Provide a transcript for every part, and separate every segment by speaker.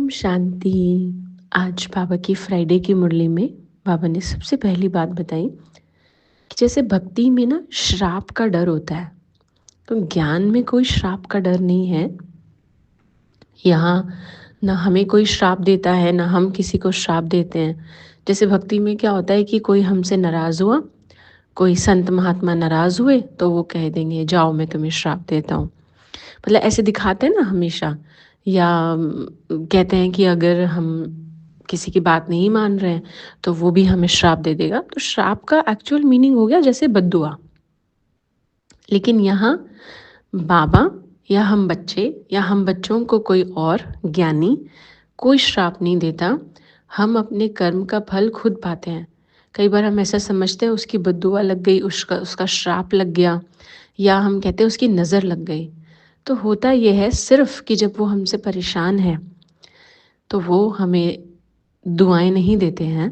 Speaker 1: ओम शांति। आज बाबा की फ्राइडे की मुरली में बाबा ने सबसे पहली बात बताई कि जैसे भक्ति में ना श्राप का डर होता है, तो ज्ञान में कोई श्राप का डर नहीं है। यहाँ ना हमें कोई श्राप देता है ना हम किसी को श्राप देते हैं। जैसे भक्ति में क्या होता है कि कोई हमसे नाराज़ हुआ, कोई संत महात्मा नाराज़ हुए तो वो कह देंगे जाओ मैं तुम्हें श्राप देता हूँ। मतलब ऐसे दिखाते हैं ना हमेशा। या कहते हैं कि अगर हम किसी की बात नहीं मान रहे हैं तो वो भी हमें श्राप दे देगा। तो श्राप का एक्चुअल मीनिंग हो गया जैसे बद्दुआ। लेकिन यहाँ बाबा या हम बच्चे या हम बच्चों को कोई और ज्ञानी कोई श्राप नहीं देता। हम अपने कर्म का फल खुद पाते हैं। कई बार हम ऐसा समझते हैं उसकी बद्दुआ लग गई, उसका उसका श्राप लग गया, या हम कहते हैं उसकी नज़र लग गई। तो होता यह है सिर्फ कि जब वो हमसे परेशान है तो वो हमें दुआएं नहीं देते हैं,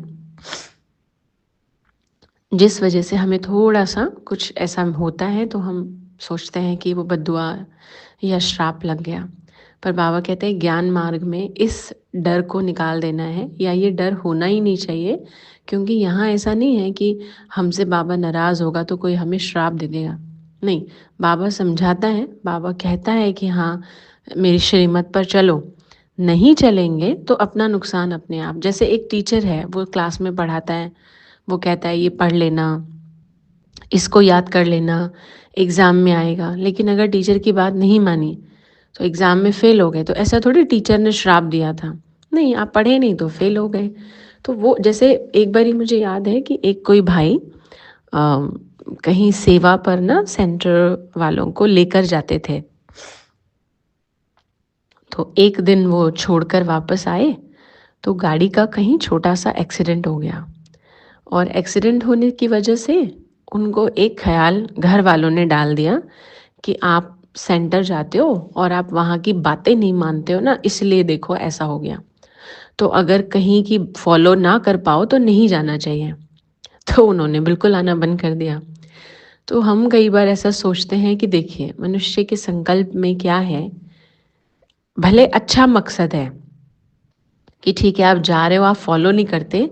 Speaker 1: जिस वजह से हमें थोड़ा सा कुछ ऐसा होता है तो हम सोचते हैं कि वो बद्दुआ या श्राप लग गया। पर बाबा कहते हैं ज्ञान मार्ग में इस डर को निकाल देना है, या ये डर होना ही नहीं चाहिए। क्योंकि यहाँ ऐसा नहीं है कि हमसे बाबा नाराज़ होगा तो कोई हमें श्राप दे देगा। नहीं, बाबा समझाता है, बाबा कहता है कि हाँ मेरी श्रीमत पर चलो। नहीं चलेंगे तो अपना नुकसान अपने आप। जैसे एक टीचर है, वो क्लास में पढ़ाता है, वो कहता है ये पढ़ लेना, इसको याद कर लेना, एग्ज़ाम में आएगा। लेकिन अगर टीचर की बात नहीं मानी तो एग्ज़ाम में फ़ेल हो गए, तो ऐसा थोड़ी टीचर ने श्राप दिया था। नहीं, आप पढ़े नहीं तो फ़ेल हो गए। तो वो जैसे एक बारी मुझे याद है कि एक कोई भाई कहीं सेवा पर ना सेंटर वालों को लेकर जाते थे। तो एक दिन वो छोड़कर वापस आए तो गाड़ी का कहीं छोटा सा एक्सीडेंट हो गया। और एक्सीडेंट होने की वजह से उनको एक ख्याल घर वालों ने डाल दिया कि आप सेंटर जाते हो और आप वहाँ की बातें नहीं मानते हो ना, इसलिए देखो ऐसा हो गया। तो अगर कहीं की फॉलो ना कर पाओ तो नहीं जाना चाहिए। तो उन्होंने बिल्कुल आना बंद कर दिया। तो हम कई बार ऐसा सोचते हैं कि देखिए मनुष्य के संकल्प में क्या है। भले अच्छा मकसद है कि ठीक है आप जा रहे हो, आप फॉलो नहीं करते,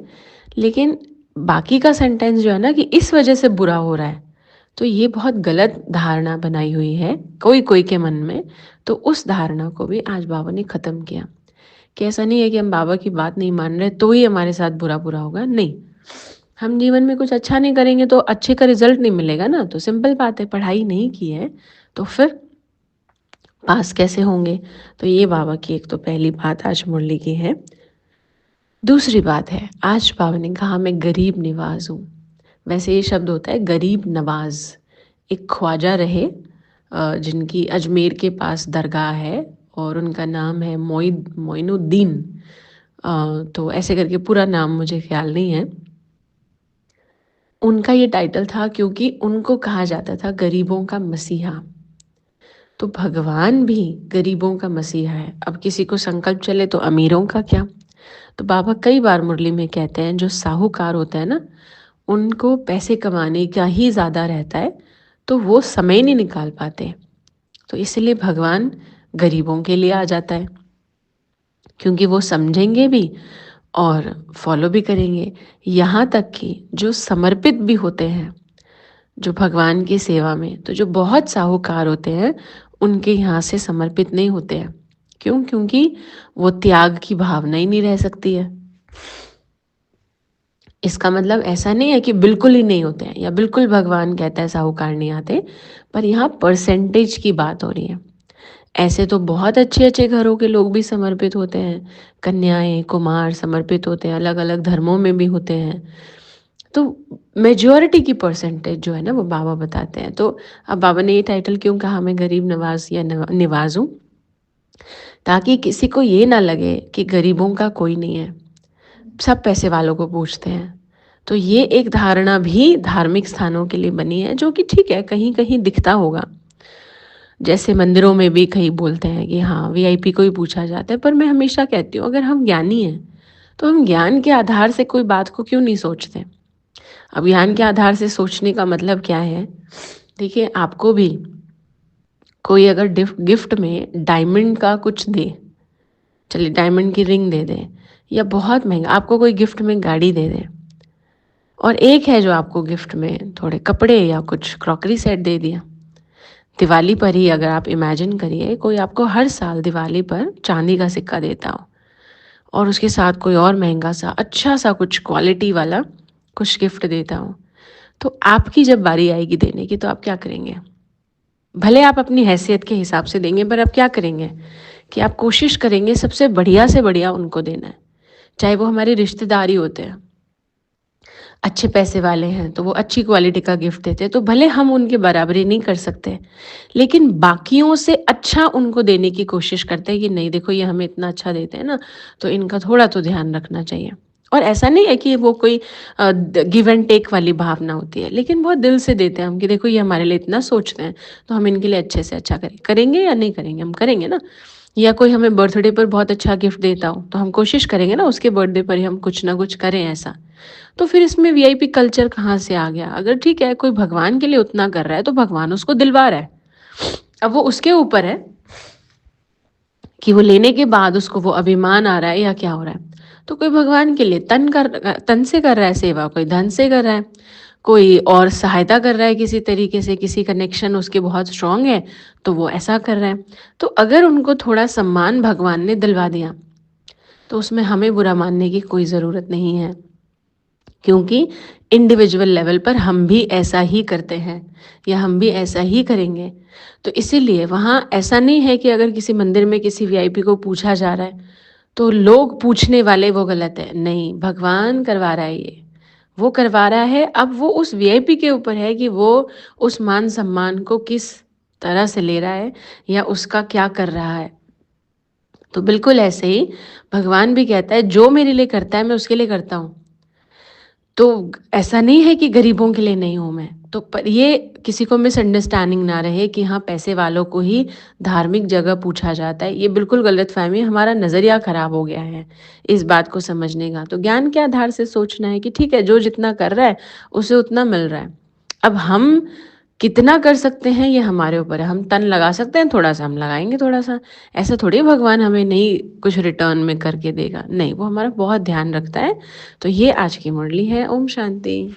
Speaker 1: लेकिन बाकी का सेंटेंस जो है ना कि इस वजह से बुरा हो रहा है, तो ये बहुत गलत धारणा बनाई हुई है कोई कोई के मन में। तो उस धारणा को भी आज बाबा ने ख़त्म किया कि ऐसा नहीं है कि हम बाबा की बात नहीं मान रहे तो ही हमारे साथ बुरा बुरा होगा। नहीं, हम जीवन में कुछ अच्छा नहीं करेंगे तो अच्छे का रिजल्ट नहीं मिलेगा ना। तो सिंपल बात है, पढ़ाई नहीं की है तो फिर पास कैसे होंगे। तो ये बाबा की एक तो पहली बात आज मुरली की है। दूसरी बात है, आज बाबा ने कहा मैं गरीब निवाज हूँ। वैसे ये शब्द होता है गरीब नवाज। एक ख्वाजा रहे जिनकी अजमेर के पास दरगाह है और उनका नाम है मोइनुद्दीन। तो ऐसे करके पूरा नाम मुझे ख्याल नहीं है। उनका ये टाइटल था क्योंकि उनको कहा जाता था गरीबों का मसीहा। तो भगवान भी गरीबों का मसीहा है। अब किसी को संकल्प चले तो अमीरों का क्या। तो बाबा कई बार मुरली में कहते हैं जो साहूकार होता है ना, उनको पैसे कमाने का ही ज़्यादा रहता है तो वो समय नहीं निकाल पाते। तो इसलिए भगवान गरीबों के लिए आ जाता है, क्योंकि वो समझेंगे भी और फॉलो भी करेंगे। यहाँ तक कि जो समर्पित भी होते हैं जो भगवान की सेवा में, तो जो बहुत साहूकार होते हैं उनके यहाँ से समर्पित नहीं होते हैं। क्यों? क्योंकि वो त्याग की भावना ही नहीं रह सकती है। इसका मतलब ऐसा नहीं है कि बिल्कुल ही नहीं होते हैं या बिल्कुल भगवान कहता है साहूकार नहीं आते, पर यहाँ परसेंटेज की बात हो रही है। ऐसे तो बहुत अच्छे अच्छे घरों के लोग भी समर्पित होते हैं, कन्याएं कुमार समर्पित होते हैं, अलग अलग धर्मों में भी होते हैं। तो मेजॉरिटी की परसेंटेज जो है ना वो बाबा बताते हैं। तो अब बाबा ने ये टाइटल क्यों कहा मैं गरीब नवाज या निवाज हूँ, ताकि किसी को ये ना लगे कि गरीबों का कोई नहीं है, सब पैसे वालों को पूछते हैं। तो ये एक धारणा भी धार्मिक स्थानों के लिए बनी है, जो कि ठीक है कहीं कहीं दिखता होगा। जैसे मंदिरों में भी कहीं बोलते हैं कि हाँ वीआईपी को ही पूछा जाता है। पर मैं हमेशा कहती हूँ अगर हम ज्ञानी हैं तो हम ज्ञान के आधार से कोई बात को क्यों नहीं सोचते। अब ज्ञान के आधार से सोचने का मतलब क्या है। देखिए आपको भी कोई अगर गिफ्ट में डायमंड का कुछ दे, चलिए डायमंड की रिंग दे दे या बहुत महँगा आपको कोई गिफ्ट में गाड़ी दे दे। और एक है जो आपको गिफ्ट में थोड़े कपड़े या कुछ क्रॉकरी सेट दे दिया। दिवाली पर ही अगर आप इमेजिन करिए कोई आपको हर साल दिवाली पर चांदी का सिक्का देता हो और उसके साथ कोई और महँगा सा अच्छा सा कुछ क्वालिटी वाला कुछ गिफ्ट देता हो, तो आपकी जब बारी आएगी देने की तो आप क्या करेंगे? भले आप अपनी हैसियत के हिसाब से देंगे पर आप क्या करेंगे कि आप कोशिश करेंगे सबसे बढ़िया से बढ़िया उनको देना है। चाहे वो हमारे रिश्तेदार ही होते हैं, अच्छे पैसे वाले हैं तो वो अच्छी क्वालिटी का गिफ्ट देते हैं, तो भले हम उनकी बराबरी नहीं कर सकते, लेकिन बाकियों से अच्छा उनको देने की कोशिश करते हैं कि नहीं देखो ये हमें इतना अच्छा देते हैं ना, तो इनका थोड़ा तो ध्यान रखना चाहिए। और ऐसा नहीं है कि वो कोई गिव एंड टेक वाली भावना होती है, लेकिन बहुत दिल से देते हैं हम कि देखो ये हमारे लिए इतना सोचते हैं, तो हम इनके लिए अच्छे से अच्छा करेंगे या नहीं करेंगे? हम करेंगे ना। या कोई हमें बर्थडे पर बहुत अच्छा गिफ्ट देता हो, तो हम कोशिश करेंगे ना उसके बर्थडे पर ही हम कुछ ना कुछ करें ऐसा। तो फिर इसमें वीआईपी कल्चर कहाँ से आ गया? अगर ठीक है कोई भगवान के लिए उतना कर रहा है, तो भगवान उसको दिलवा रहा है। अब वो उसके ऊपर है कि वो लेने के बाद उसको वो अभिमान आ रहा है या क्या हो रहा है। तो कोई भगवान के लिए तन से कर रहा है सेवा, कोई धन से कर रहा है, कोई और सहायता कर रहा है किसी तरीके से, किसी कनेक्शन उसके बहुत स्ट्रांग है, तो वो ऐसा कर रहा है। तो अगर उनको थोड़ा सम्मान भगवान ने दिलवा दिया, तो उसमें हमें बुरा मानने की कोई ज़रूरत नहीं है। क्योंकि इंडिविजुअल लेवल पर हम भी ऐसा ही करते हैं या हम भी ऐसा ही करेंगे। तो इसीलिए वहाँ ऐसा नहीं है कि अगर किसी मंदिर में किसी वीआईपी को पूछा जा रहा है, तो लोग पूछने वाले वो गलत है। नहीं, भगवान करवा रहा है ये, वो करवा रहा है। अब वो उस वीआईपी के ऊपर है कि वो उस मान-सम्मान को किस तरह से ले रहा है या उसका क्या कर रहा है। तो बिल्कुल ऐसे ही भगवान भी कहता है, जो मेरे लिए करता है मैं उसके लिए करता हूँ। तो ऐसा नहीं है कि गरीबों के लिए नहीं हूँ मैं। तो पर ये किसी को मिसअंडरस्टैंडिंग ना रहे कि हाँ, पैसे वालों को ही धार्मिक जगह पूछा जाता है। ये बिल्कुल गलतफ़हमी है, हमारा नज़रिया ख़राब हो गया है इस बात को समझने का। तो ज्ञान के आधार से सोचना है कि ठीक है, जो जितना कर रहा है, उसे उतना मिल रहा है। अब हम कितना कर सकते हैं ये हमारे ऊपर है। हम तन लगा सकते हैं थोड़ा-सा, हम लगाएँगे थोड़ा-सा। ऐसा थोड़ी है भगवान हमें नहीं कुछ रिटर्न में करके देगा। नहीं, वो हमारा बहुत ध्यान रखता है। तो ये आज की मुरली है। ओम शांति।